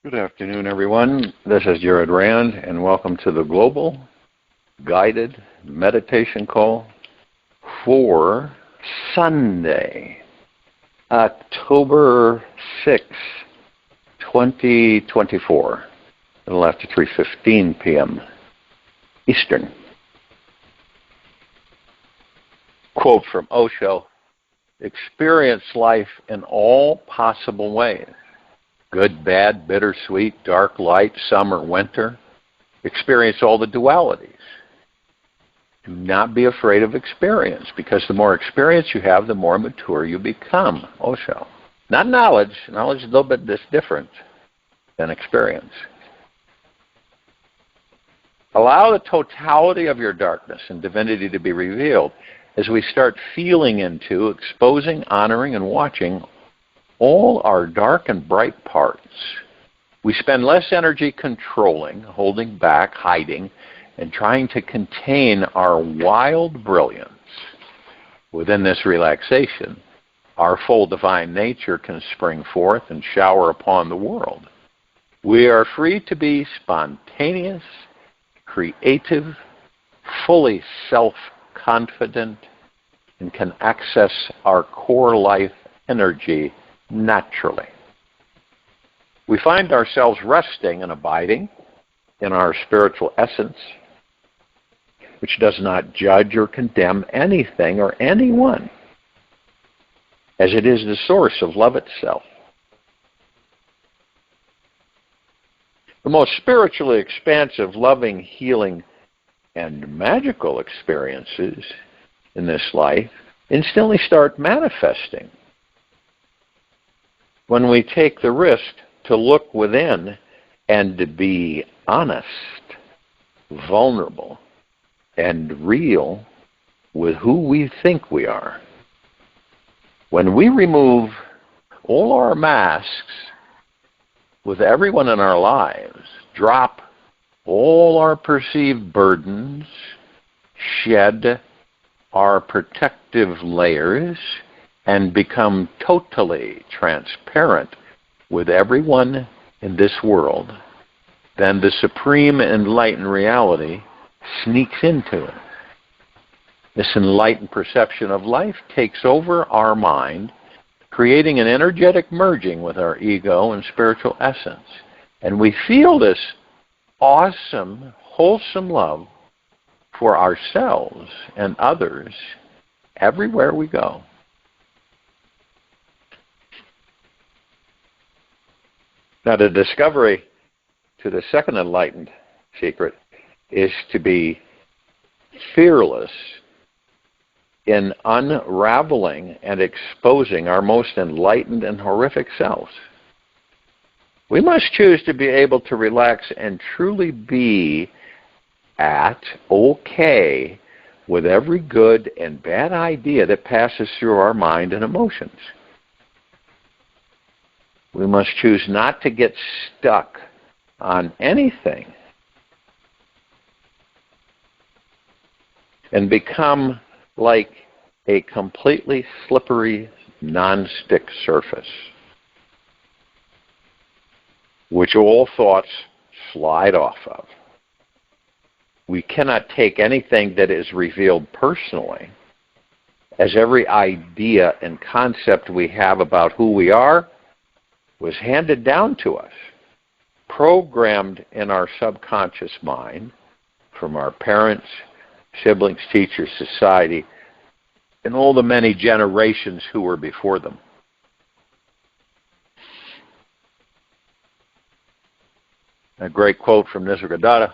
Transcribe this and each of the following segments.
Good afternoon, everyone. This is RAND, and welcome to the Global Guided Meditation Call for Sunday, October 6, 2024, a little after 3:15 p.m. Eastern. Quote from Osho: "Experience life in all possible ways. Good, bad, bittersweet, dark, light, summer, winter. Experience all the dualities. Do not be afraid of experience, because the more experience you have, the more mature you become." Osho. Not knowledge. Knowledge is a little bit different than experience. Allow the totality of your darkness and divinity to be revealed as we start feeling into, exposing, honoring, and watching all our dark and bright parts. We spend less energy controlling, holding back, hiding, and trying to contain our wild brilliance. Within this relaxation, our full divine nature can spring forth and shower upon the world. We are free to be spontaneous, creative, fully self-confident, and can access our core life energy naturally. We find ourselves resting and abiding in our spiritual essence, which does not judge or condemn anything or anyone, as it is the source of love itself. The most spiritually expansive, loving, healing, and magical experiences in this life instantly start manifesting when we take the risk to look within and to be honest, vulnerable, and real with who we think we are. When we remove all our masks with everyone in our lives, drop all our perceived burdens, shed our protective layers, and become totally transparent with everyone in this world, then the supreme enlightened reality sneaks into it. This enlightened perception of life takes over our mind, creating an energetic merging with our ego and spiritual essence. And we feel this awesome, wholesome love for ourselves and others everywhere we go. Now, the discovery to the second enlightened secret is to be fearless in unraveling and exposing our most enlightened and horrific selves. We must choose to be able to relax and truly be at okay with every good and bad idea that passes through our mind and emotions. We must choose not to get stuck on anything and become like a completely slippery, non-stick surface, which all thoughts slide off of. We cannot take anything that is revealed personally, as every idea and concept we have about who we are was handed down to us, programmed in our subconscious mind from our parents, siblings, teachers, society, and all the many generations who were before them. A great quote from Nisargadatta: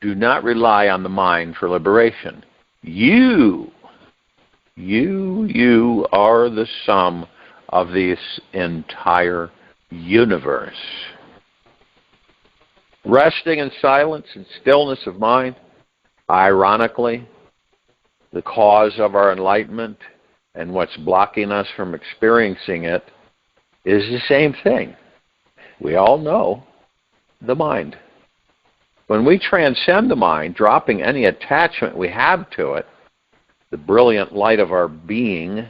"Do not rely on the mind for liberation. You are the sum of this entire universe." Resting in silence and stillness of mind, ironically, the cause of our enlightenment and what's blocking us from experiencing it is the same thing. We all know the mind. When we transcend the mind, dropping any attachment we have to it, the brilliant light of our being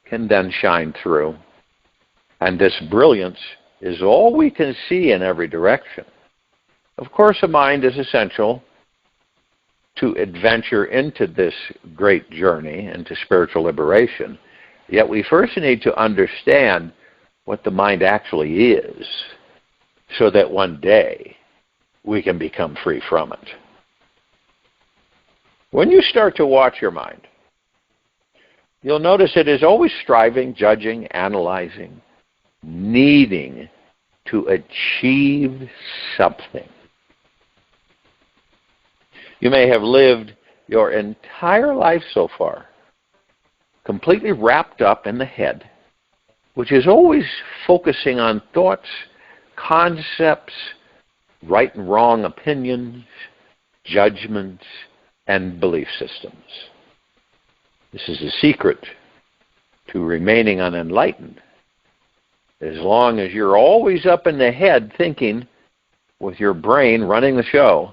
can then shine through. And this brilliance is all we can see in every direction. Of course, a mind is essential to adventure into this great journey, into spiritual liberation. Yet we first need to understand what the mind actually is, so that one day we can become free from it. When you start to watch your mind, you'll notice it is always striving, judging, analyzing, needing to achieve something. You may have lived your entire life so far completely wrapped up in the head, which is always focusing on thoughts, concepts, right and wrong opinions, judgments, and belief systems. This is the secret to remaining unenlightened. As long as you're always up in the head thinking, with your brain running the show,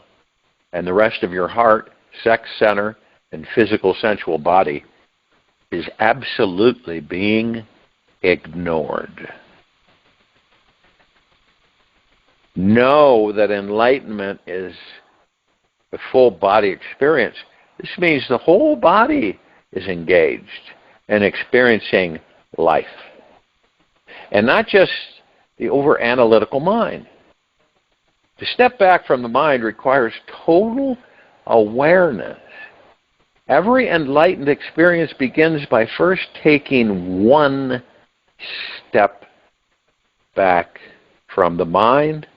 and the rest of your heart, sex center, and physical sensual body is absolutely being ignored. Know that enlightenment is a full body experience. This means the whole body is engaged and experiencing life. And not just the over-analytical mind. To step back from the mind requires total awareness. Every enlightened experience begins by first taking one step back from the mind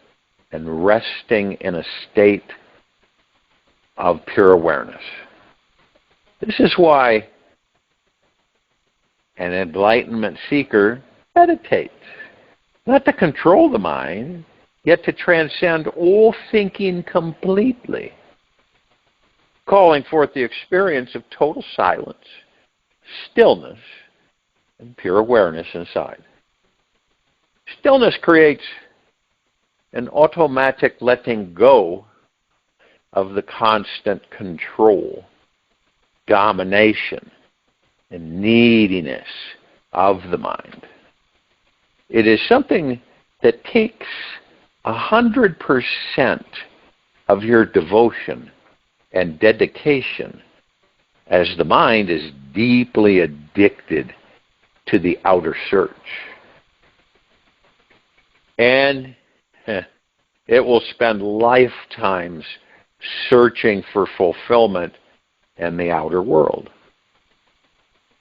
and resting in a state of pure awareness. This is why an enlightenment seeker meditates, not to control the mind, yet to transcend all thinking completely, calling forth the experience of total silence, stillness, and pure awareness inside. Stillness creates an automatic letting go of the constant control, domination, and neediness of the mind. It is something that takes 100% of your devotion and dedication, as the mind is deeply addicted to the outer search. And it will spend lifetimes searching for fulfillment in the outer world,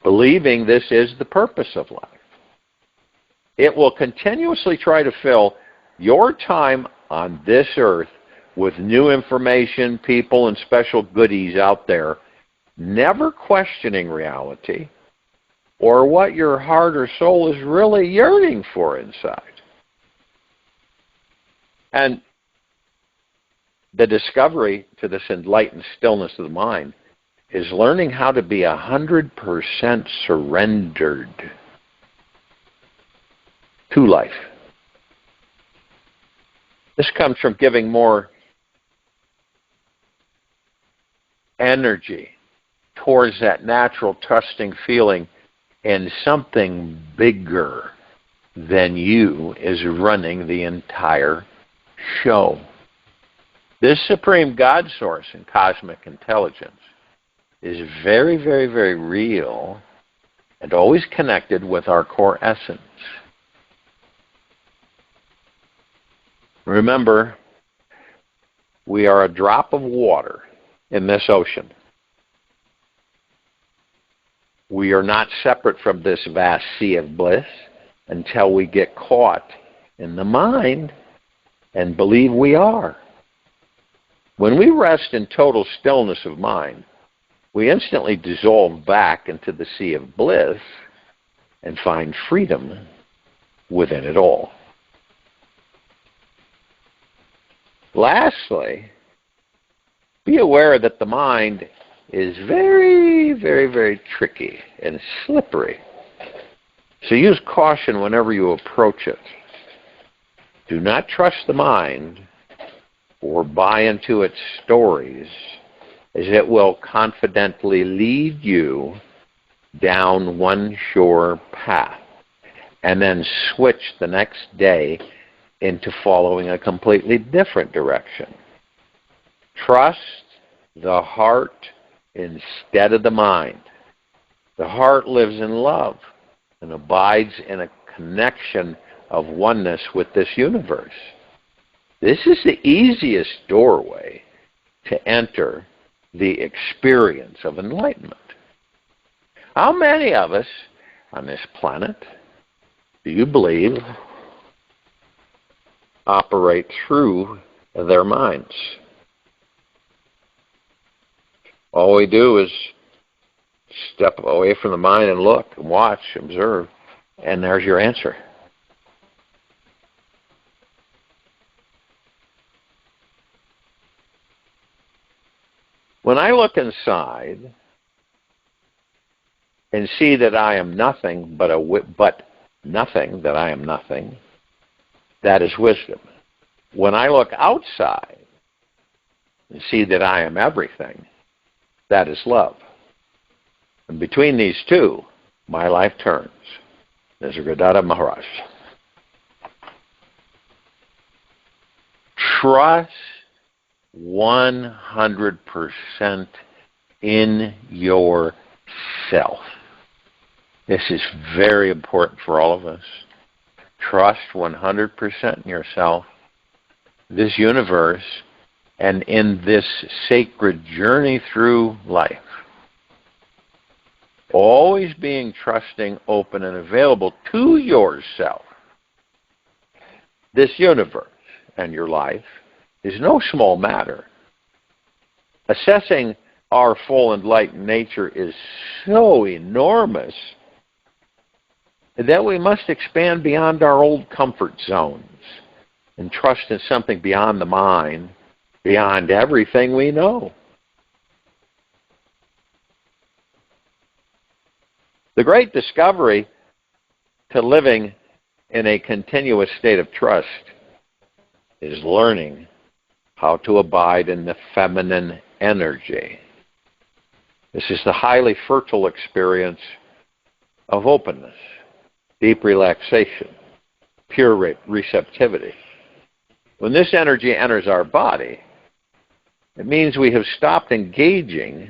believing this is the purpose of life. It will continuously try to fill your time on this earth with new information, people, and special goodies out there, never questioning reality or what your heart or soul is really yearning for inside. And the discovery to this enlightened stillness of the mind is learning how to be 100% surrendered to life. This comes from giving more energy towards that natural, trusting feeling in something bigger than you is running the entire show. This supreme God source and cosmic intelligence is very, very, very real and always connected with our core essence. Remember, we are a drop of water in this ocean. We are not separate from this vast sea of bliss until we get caught in the mind and believe we are. When we rest in total stillness of mind, we instantly dissolve back into the sea of bliss and find freedom within it all. Lastly, be aware that the mind is very, very, very tricky and slippery. So use caution whenever you approach it. Do not trust the mind or buy into its stories, as it will confidently lead you down one sure path and then switch the next day into following a completely different direction. Trust the heart instead of the mind. The heart lives in love and abides in a connection of oneness with this universe. This is the easiest doorway to enter the experience of enlightenment. How many of us on this planet do you believe operate through their minds? All we do is step away from the mind and look and watch, observe, and there's your answer. When I look inside and see that I am nothing but nothing, that I am nothing, that is wisdom. When I look outside and see that I am everything, that is love. And between these two, my life turns. Nisargadatta Maharaj. Trust 100% in yourself. This is very important for all of us. Trust 100% in yourself, this universe, and in this sacred journey through life. Always being trusting, open, and available to yourself. This universe and your life is no small matter. Assessing our full enlightened nature is so enormous that we must expand beyond our old comfort zones and trust in something beyond the mind, beyond everything we know. The great discovery to living in a continuous state of trust is learning how to abide in the feminine energy. This is the highly fertile experience of openness, deep relaxation, pure receptivity. When this energy enters our body, it means we have stopped engaging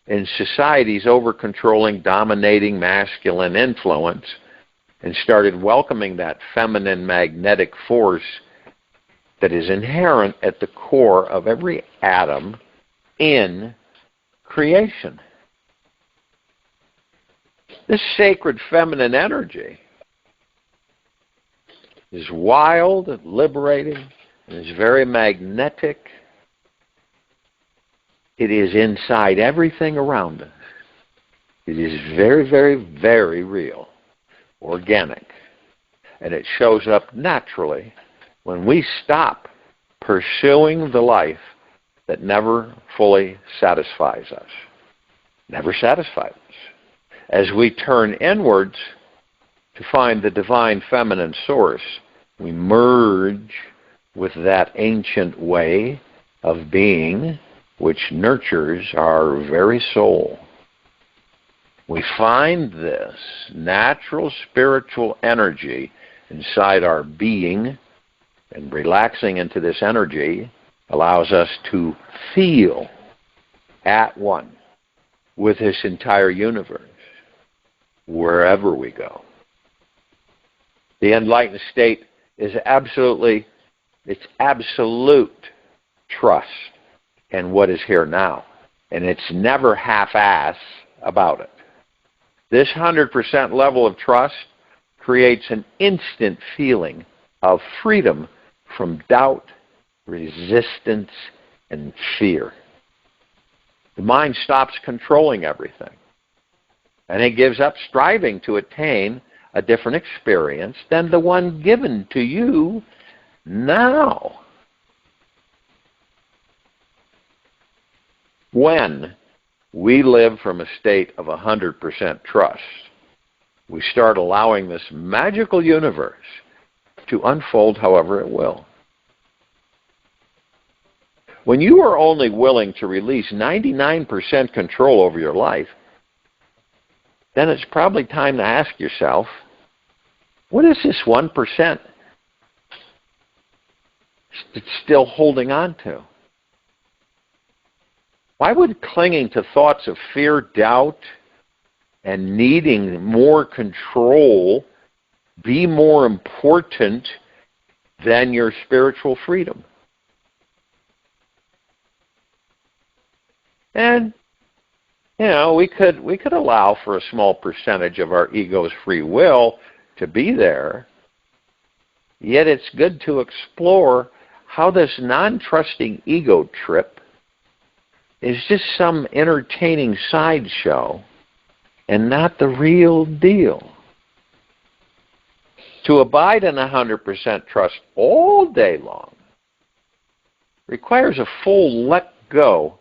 in society's over-controlling, dominating masculine influence and started welcoming that feminine magnetic force that is inherent at the core of every atom in creation. This sacred feminine energy is wild and liberating and is very magnetic. It is inside everything around us. It is very, very, very real, organic, and it shows up naturally when we stop pursuing the life that never fully satisfies us. Never satisfies us. As we turn inwards to find the divine feminine source, we merge with that ancient way of being which nurtures our very soul. We find this natural spiritual energy inside our being, and relaxing into this energy allows us to feel at one with this entire universe, wherever we go. The enlightened state is absolute trust in what is here now, and it's never half-ass about it. This 100% level of trust creates an instant feeling of freedom from doubt, resistance, and fear. The mind stops controlling everything, and it gives up striving to attain a different experience than the one given to you now. When we live from a state of 100% trust, we start allowing this magical universe to unfold however it will. When you are only willing to release 99% control over your life, then it's probably time to ask yourself, what is this 1% it's still holding on to? Why would clinging to thoughts of fear, doubt, and needing more control be more important than your spiritual freedom? And, we could allow for a small percentage of our ego's free will to be there, yet it's good to explore how this non-trusting ego trip is just some entertaining sideshow and not the real deal. To abide in 100% trust all day long requires a full let go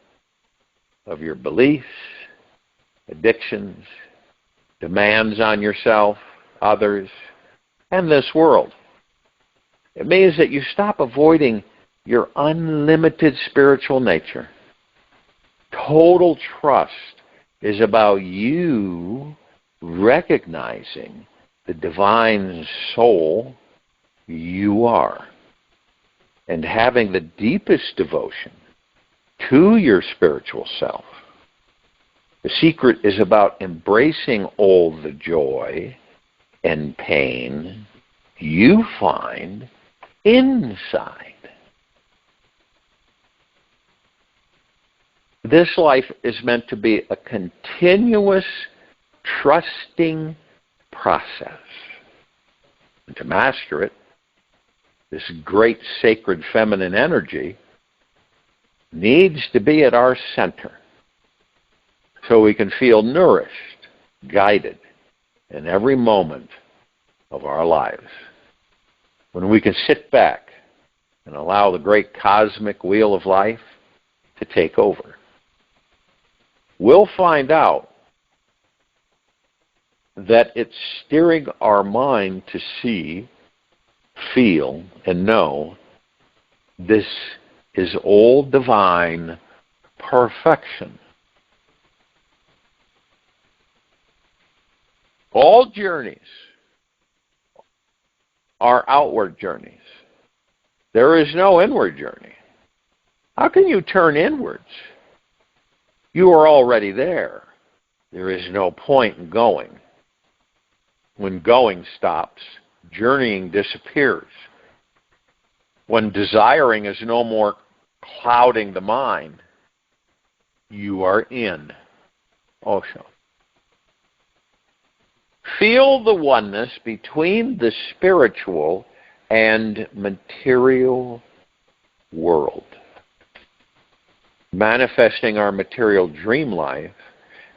of your beliefs, addictions, demands on yourself, others, and this world. It means that you stop avoiding your unlimited spiritual nature. Total trust is about you recognizing the divine soul you are and having the deepest devotion to your spiritual self. The secret is about embracing all the joy and pain you find inside. This life is meant to be a continuous, trusting process. And to master it, this great sacred feminine energy needs to be at our center so we can feel nourished, guided in every moment of our lives. When we can sit back and allow the great cosmic wheel of life to take over, we'll find out that it's steering our mind to see, feel, and know this is all divine perfection. All journeys are outward journeys. There is no inward journey. How can you turn inwards? You are already there. There is no point in going. When going stops, journeying disappears. When desiring is no more clouding the mind, you are in Osho. Feel the oneness between the spiritual and material world. Manifesting our material dream life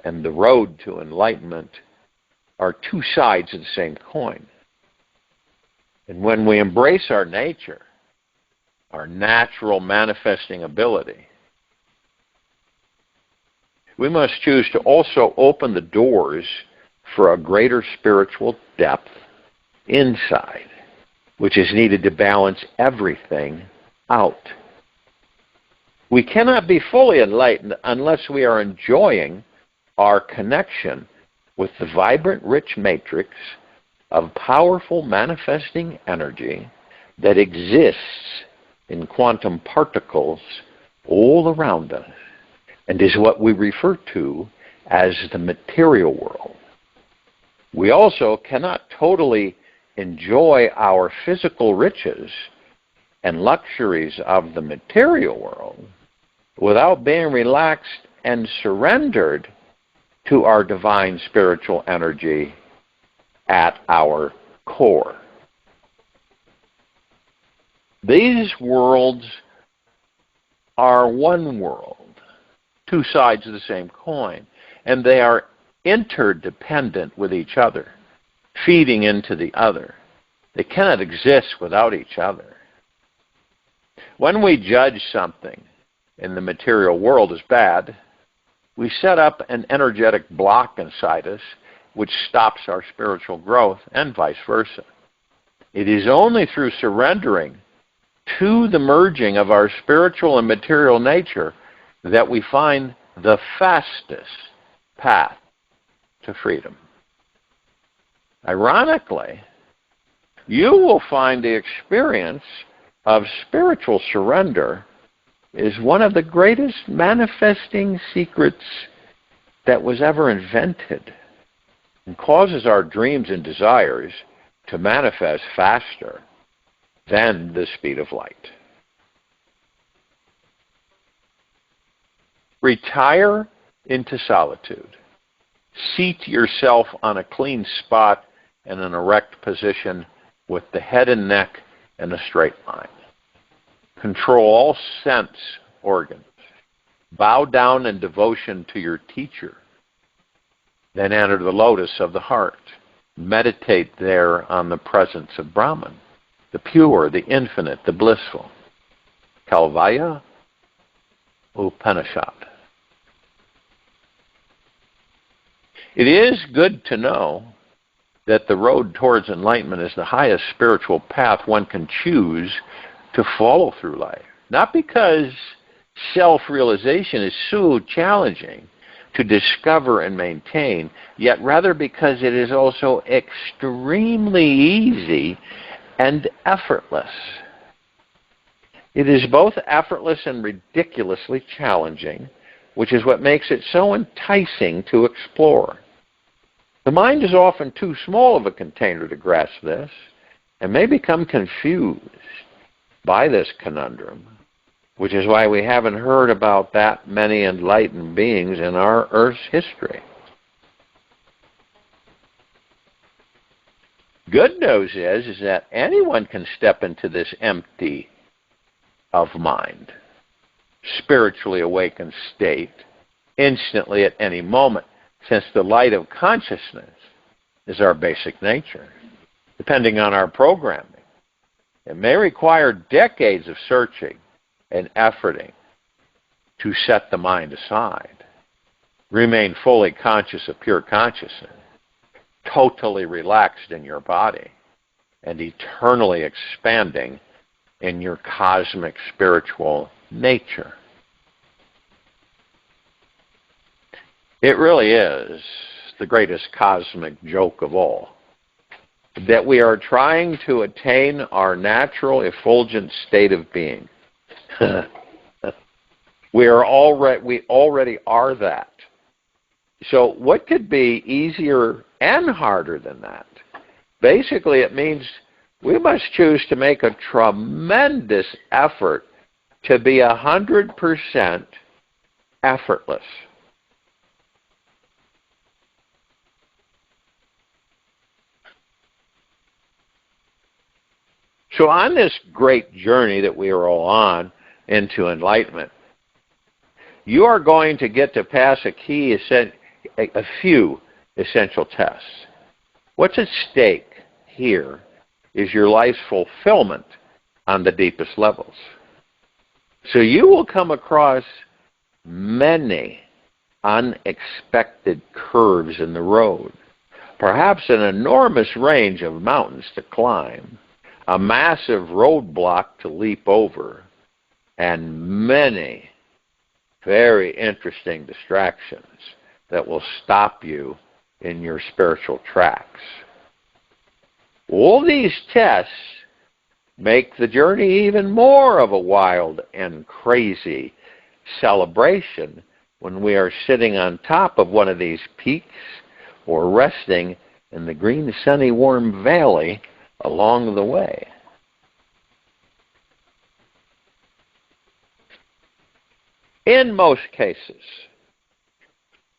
and the road to enlightenment are two sides of the same coin. And when we embrace our nature, our natural manifesting ability, we must choose to also open the doors for a greater spiritual depth inside, which is needed to balance everything out. We cannot be fully enlightened unless we are enjoying our connection with the vibrant, rich matrix of powerful manifesting energy that exists in quantum particles all around us and is what we refer to as the material world. We also cannot totally enjoy our physical riches and luxuries of the material world without being relaxed and surrendered to our divine spiritual energy at our core. These worlds are one world, two sides of the same coin, and they are interdependent with each other, feeding into the other. They cannot exist without each other. When we judge something in the material world as bad, we set up an energetic block inside us which stops our spiritual growth, and vice versa. It is only through surrendering to the merging of our spiritual and material nature that we find the fastest path to freedom. Ironically, you will find the experience of spiritual surrender is one of the greatest manifesting secrets that was ever invented, and causes our dreams and desires to manifest faster than the speed of light. Retire into solitude. Seat yourself on a clean spot in an erect position with the head and neck in a straight line. Control all sense organs. Bow down in devotion to your teacher. Then enter the lotus of the heart. Meditate there on the presence of Brahman, the pure, the infinite, the blissful. Kalvaya Upanishad. It is good to know that the road towards enlightenment is the highest spiritual path one can choose to follow through life. Not because self-realization is so challenging to discover and maintain, yet rather because it is also extremely easy and effortless. It is both effortless and ridiculously challenging, which is what makes it so enticing to explore. The mind is often too small of a container to grasp this, and may become confused by this conundrum, which is why we haven't heard about that many enlightened beings in our Earth's history. Good news is that anyone can step into this empty of mind, spiritually awakened state instantly at any moment, since the light of consciousness is our basic nature. Depending on our programming, it may require decades of searching and efforting to set the mind aside, remain fully conscious of pure consciousness, totally relaxed in your body, and eternally expanding in your cosmic spiritual nature. It really is the greatest cosmic joke of all, that we are trying to attain our natural effulgent state of being. We already are that. So what could be easier and harder than that? Basically, it means we must choose to make a tremendous effort to be 100% effortless. So on this great journey that we are all on into enlightenment, you are going to get to pass a few essential tests. What's at stake here is your life's fulfillment on the deepest levels. So you will come across many unexpected curves in the road, perhaps an enormous range of mountains to climb, a massive roadblock to leap over, and many very interesting distractions that will stop you in your spiritual tracks. All these tests make the journey even more of a wild and crazy celebration when we are sitting on top of one of these peaks or resting in the green, sunny, warm valley along the way. In most cases,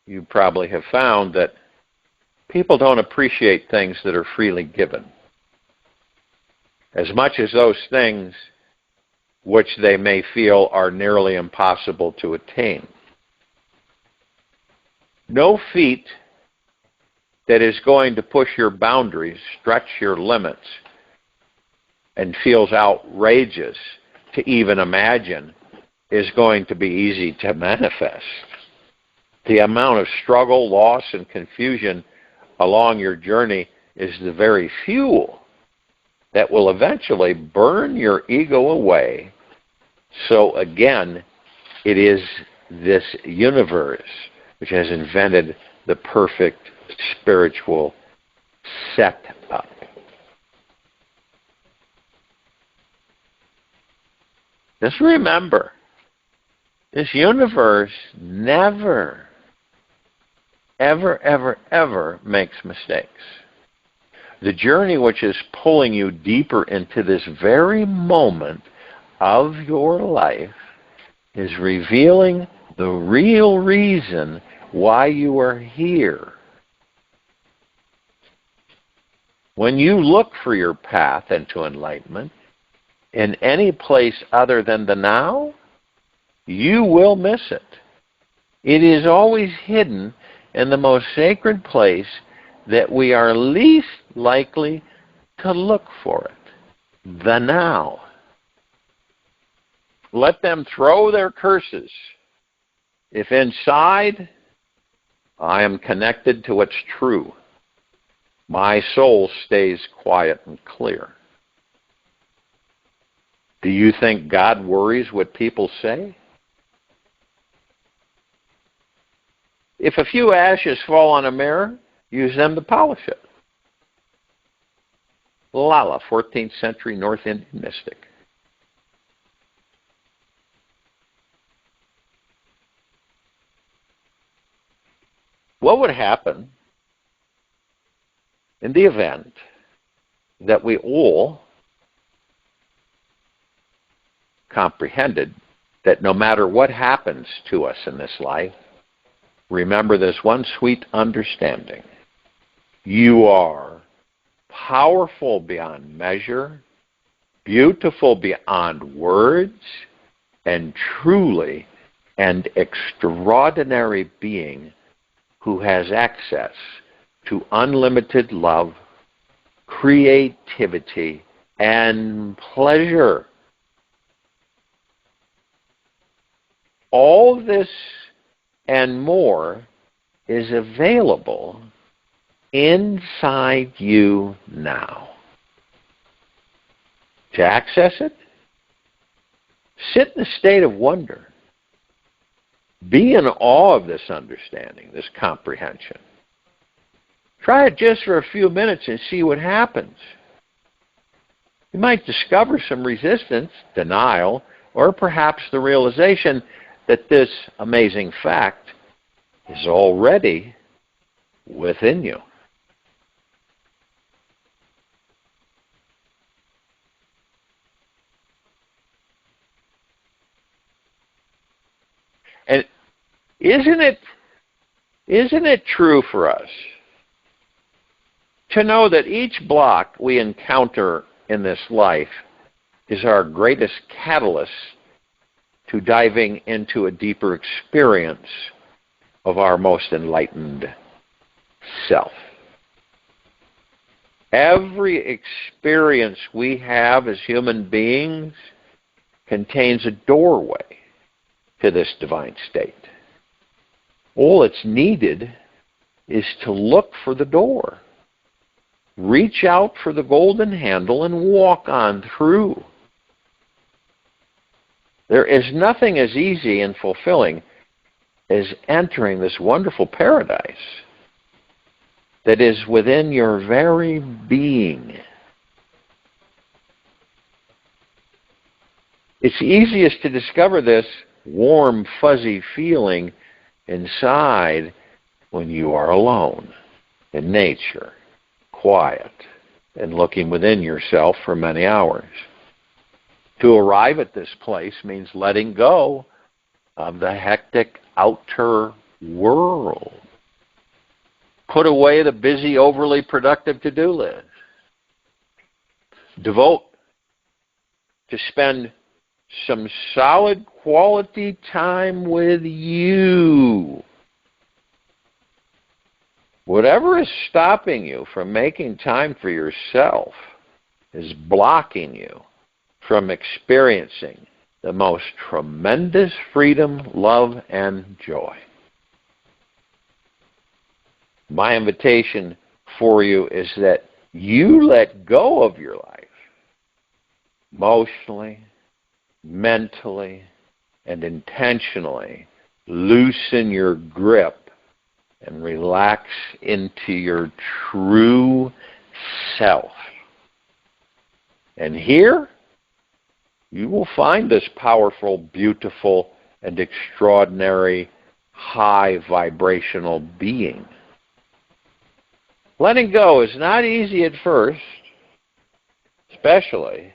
you probably have found that people don't appreciate things that are freely given as much as those things which they may feel are nearly impossible to attain. No feat that is going to push your boundaries, stretch your limits, and feels outrageous to even imagine is going to be easy to manifest. The amount of struggle, loss, and confusion along your journey is the very fuel that will eventually burn your ego away. So again, it is this universe which has invented the perfect spiritual setup. Just remember, this universe never, ever, ever, ever makes mistakes. The journey which is pulling you deeper into this very moment of your life is revealing the real reason why you are here. When you look for your path into enlightenment in any place other than the now, you will miss it. It is always hidden in the most sacred place that we are least likely to look for it, the now. Let them throw their curses. If inside I am connected to what's true, my soul stays quiet and clear. Do you think God worries what people say? If a few ashes fall on a mirror, use them to polish it. Lala, 14th century North Indian mystic. What would happen in the event that we all comprehended that no matter what happens to us in this life, remember this one sweet understanding. You are powerful beyond measure, beautiful beyond words, and truly an extraordinary being who has access to unlimited love, creativity, and pleasure. All this and more is available inside you now. To access it, sit in a state of wonder. Be in awe of this understanding, this comprehension. Try it just for a few minutes and see what happens. You might discover some resistance, denial, or perhaps the realization that this amazing fact is already within you. And isn't it true for us to know that each block we encounter in this life is our greatest catalyst to diving into a deeper experience of our most enlightened self? Every experience we have as human beings contains a doorway to this divine state. All that's needed is to look for the door. Reach out for the golden handle and walk on through. There is nothing as easy and fulfilling as entering this wonderful paradise that is within your very being. It's easiest to discover this warm, fuzzy feeling inside when you are alone, in nature, quiet, and looking within yourself for many hours. To arrive at this place means letting go of the hectic outer world. Put away the busy, overly productive to-do list. Devote to spend some solid quality time with you. Whatever is stopping you from making time for yourself is blocking you from experiencing the most tremendous freedom, love, and joy. My invitation for you is that you let go of your life emotionally, mentally, and intentionally. Loosen your grip and relax into your true self. And here, you will find this powerful, beautiful, and extraordinary high vibrational being. Letting go is not easy at first, especially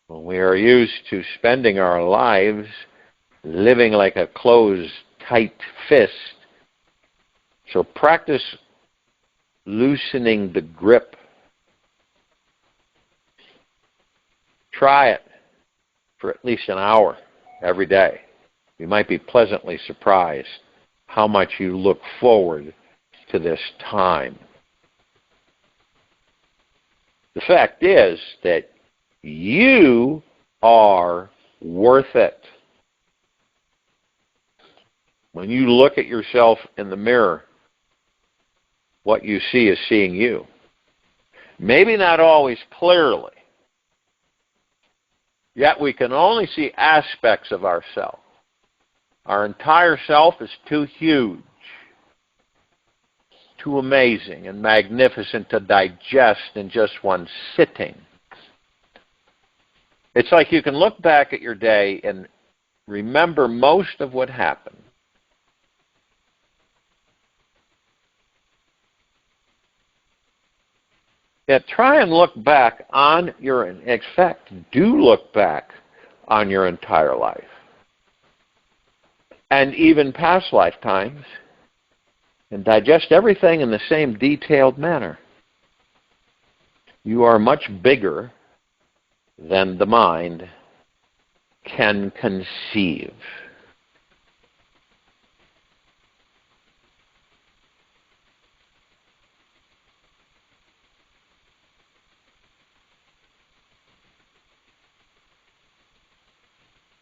when we are used to spending our lives living like a closed, tight fist. So practice loosening the grip. Try it for at least an hour every day. You might be pleasantly surprised how much you look forward to this time. The fact is that you are worth it. When you look at yourself in the mirror, what you see is seeing you. Maybe not always clearly, yet we can only see aspects of ourselves. Our entire self is too huge, too amazing and magnificent to digest in just one sitting. It's like you can look back at your day and remember most of what happened. Yet try and look back on in fact, do look back on your entire life. And even past lifetimes, and digest everything in the same detailed manner. You are much bigger than the mind can conceive.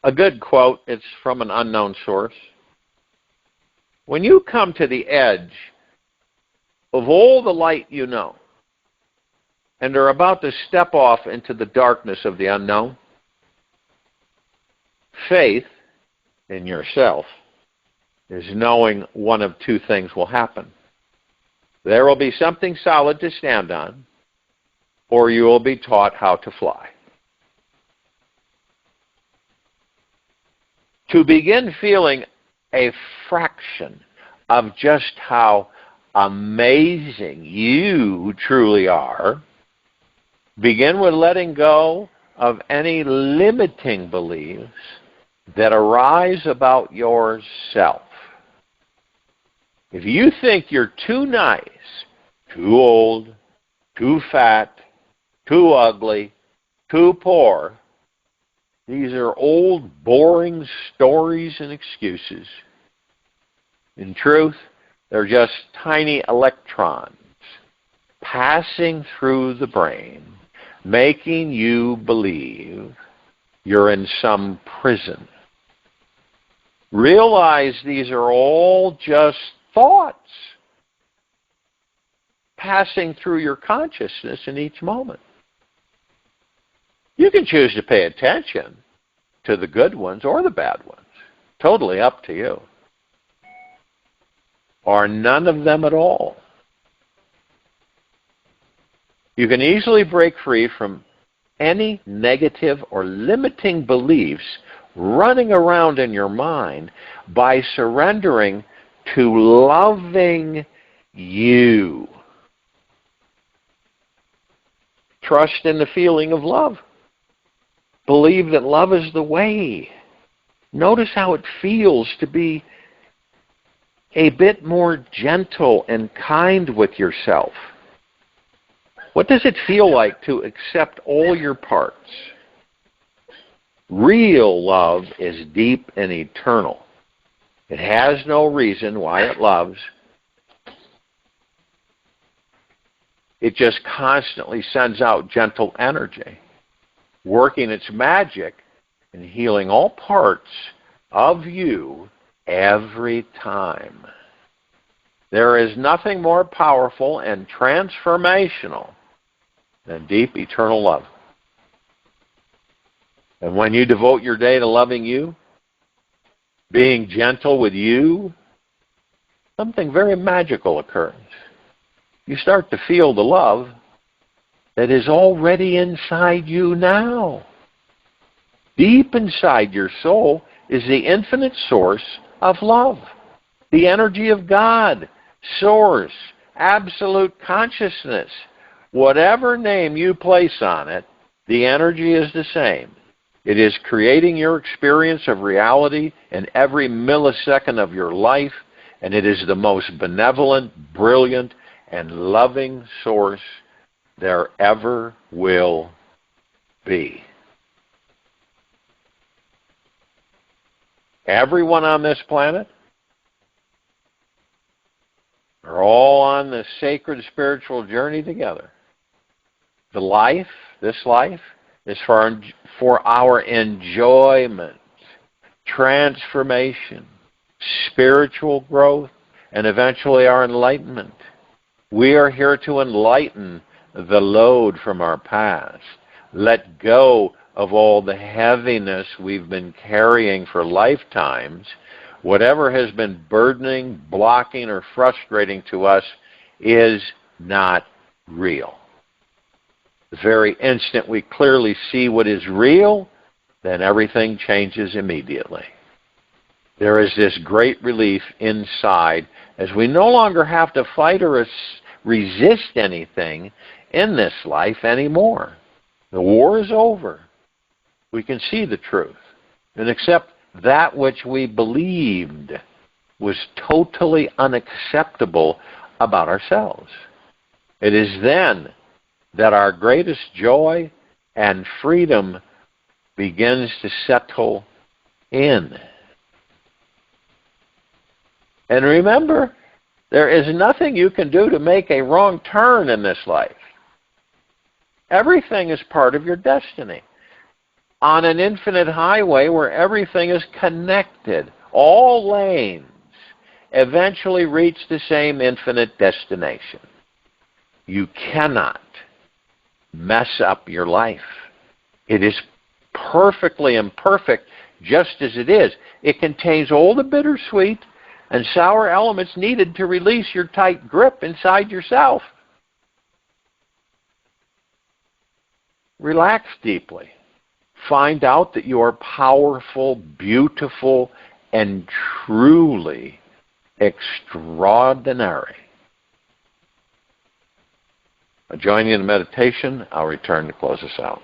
A good quote, it's from an unknown source. When you come to the edge of all the light you know, and are about to step off into the darkness of the unknown, faith in yourself is knowing one of two things will happen. There will be something solid to stand on, or you will be taught how to fly. To begin feeling a fraction of just how amazing you truly are, begin with letting go of any limiting beliefs that arise about yourself. If you think you're too nice, too old, too fat, too ugly, too poor, these are old, boring stories and excuses. In truth, they're just tiny electrons passing through the brain, making you believe you're in some prison. Realize these are all just thoughts passing through your consciousness in each moment. You can choose to pay attention to the good ones or the bad ones. Totally up to you. Or none of them at all. You can easily break free from any negative or limiting beliefs running around in your mind by surrendering to loving you. Trust in the feeling of love. Believe that love is the way. Notice how it feels to be a bit more gentle and kind with yourself. What does it feel like to accept all your parts? Real love is deep and eternal. It has no reason why it loves. It just constantly sends out gentle energy, working its magic and healing all parts of you every time. There is nothing more powerful and transformational than deep eternal love. And when you devote your day to loving you, being gentle with you, something very magical occurs. You start to feel the love that is already inside you now. Deep inside your soul is the infinite source of love, the energy of God, source, absolute consciousness. Whatever name you place on it, the energy is the same. It is creating your experience of reality in every millisecond of your life, and it is the most benevolent, brilliant, and loving source there ever will be. Everyone on this planet are all on this sacred spiritual journey together. This life, is for our enjoyment, transformation, spiritual growth, and eventually our enlightenment. We are here to enlighten the load from our past. Let go of all the heaviness we've been carrying for lifetimes. Whatever has been burdening, blocking, or frustrating to us is not real. The very instant we clearly see what is real, then everything changes immediately. There is this great relief inside as we no longer have to fight or resist anything in this life anymore. The war is over. We can see the truth and accept that which we believed was totally unacceptable about ourselves. It is then that our greatest joy and freedom begins to settle in. And remember, there is nothing you can do to make a wrong turn in this life. Everything is part of your destiny. On an infinite highway where everything is connected, all lanes eventually reach the same infinite destination. You cannot mess up your life. It is perfectly imperfect just as it is. It contains all the bittersweet and sour elements needed to release your tight grip inside yourself. Relax deeply. Find out that you are powerful, beautiful, and truly extraordinary. I'll join you in meditation. I'll return to close us out.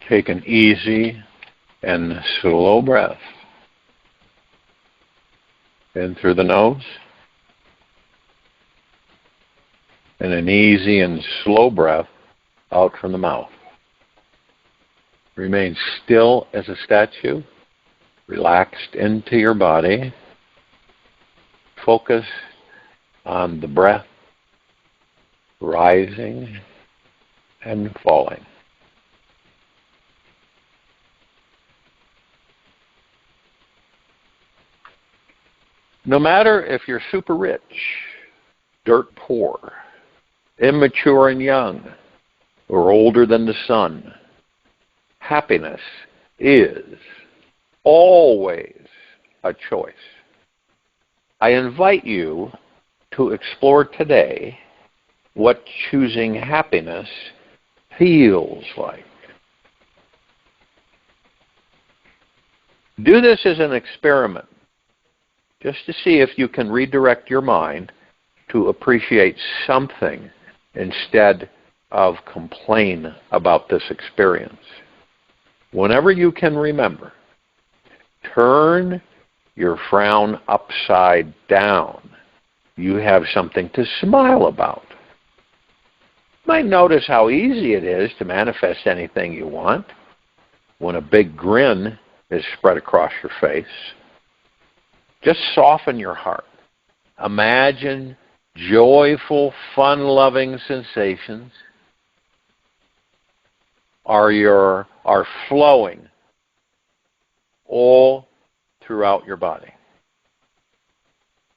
Take an easy and slow breath in through the nose, and an easy and slow breath out from the mouth. Remain still as a statue, relaxed into your body. Focus on the breath rising and falling. No matter if you're super rich, dirt poor, immature and young, or older than the sun, happiness is always a choice. I invite you to explore today what choosing happiness feels like. Do this as an experiment, just to see if you can redirect your mind to appreciate something instead of complain about this experience. Whenever you can remember, turn your frown upside down. You have something to smile about. You might notice how easy it is to manifest anything you want when a big grin is spread across your face. Just soften your heart. Imagine joyful, fun-loving sensations are flowing all throughout your body.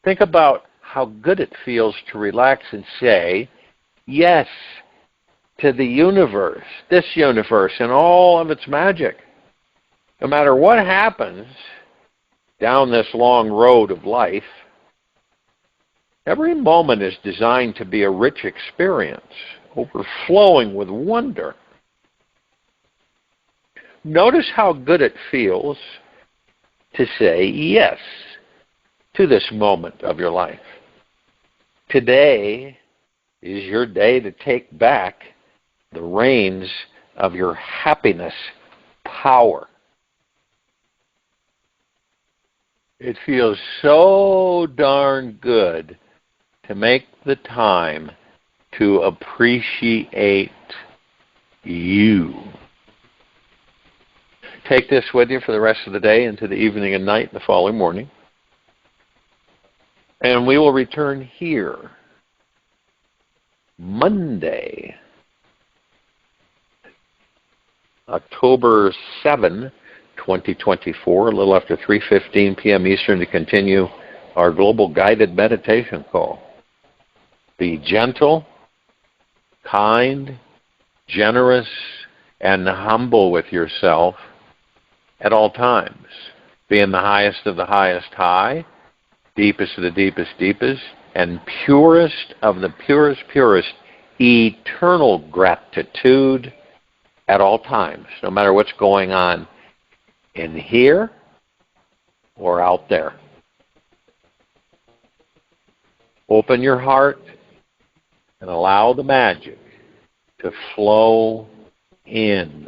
Think about how good it feels to relax and say yes to the universe, this universe, and all of its magic. No matter what happens down this long road of life, every moment is designed to be a rich experience, overflowing with wonder. Notice how good it feels to say yes to this moment of your life. Today is your day to take back the reins of your happiness power. It feels so darn good to make the time to appreciate you. Take this with you for the rest of the day into the evening and night and the following morning. And we will return here Monday, October 7, 2024, a little after 3:15 p.m. Eastern, to continue our global guided meditation call. Be gentle, kind, generous, and humble with yourself at all times. Be in the highest of the highest high, deepest of the deepest deepest, and purest of the purest purest, eternal gratitude at all times, no matter what's going on in here or out there. Open your heart and allow the magic to flow in.